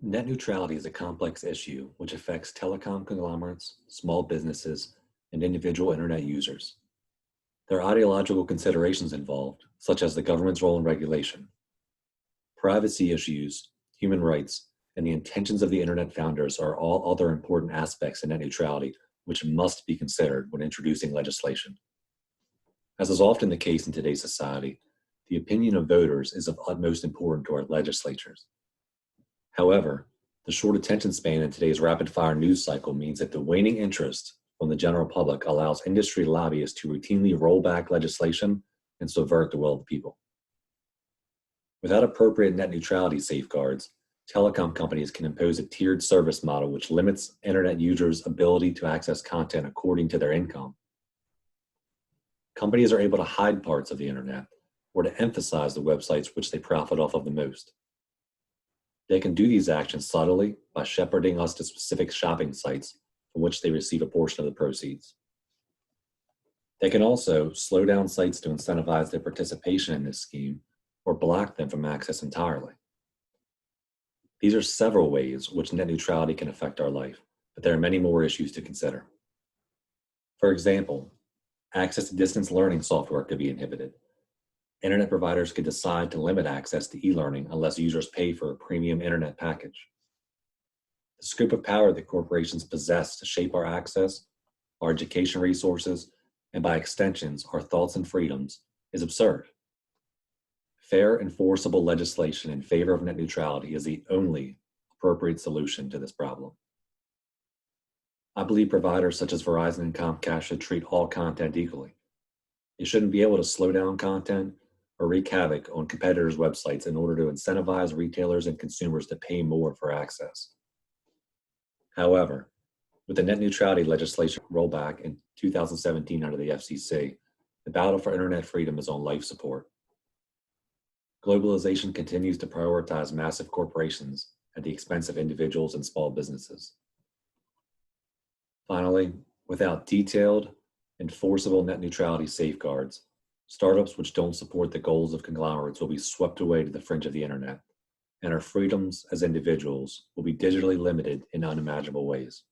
Net neutrality is a complex issue which affects telecom conglomerates, small businesses, and individual internet users. There are ideological considerations involved, such as the government's role in regulation, privacy issues, human rights, and the intentions of the internet founders are all other important aspects of net neutrality which must be considered when introducing legislation. As is often the case in today's society, the opinion of voters is of utmost importance to our legislatures. However, the short attention span in today's rapid-fire news cycle means that the waning interest from the general public allows industry lobbyists to routinely roll back legislation and subvert the will of the people. Without appropriate net neutrality safeguards, telecom companies can impose a tiered service model which limits internet users' ability to access content according to their income. Companies are able to hide parts of the internet or to emphasize the websites which they profit off of the most. They can do these actions subtly by shepherding us to specific shopping sites from which they receive a portion of the proceeds. They can also slow down sites to incentivize their participation in this scheme or block them from access entirely. These are several ways which net neutrality can affect our life, but there are many more issues to consider. For example, access to distance learning software could be inhibited. Internet providers could decide to limit access to e-learning unless users pay for a premium internet package. The scope of power that corporations possess to shape our access, our education resources, and by extensions, our thoughts and freedoms is absurd. Fair, enforceable legislation in favor of net neutrality is the only appropriate solution to this problem. I believe providers such as Verizon and Comcast should treat all content equally. They shouldn't be able to slow down content or wreak havoc on competitors' websites in order to incentivize retailers and consumers to pay more for access. However, with the net neutrality legislation rollback in 2017 under the FCC, the battle for internet freedom is on life support. Globalization continues to prioritize massive corporations at the expense of individuals and small businesses. Finally, without detailed, enforceable net neutrality safeguards, startups which don't support the goals of conglomerates will be swept away to the fringe of the internet, and our freedoms as individuals will be digitally limited in unimaginable ways.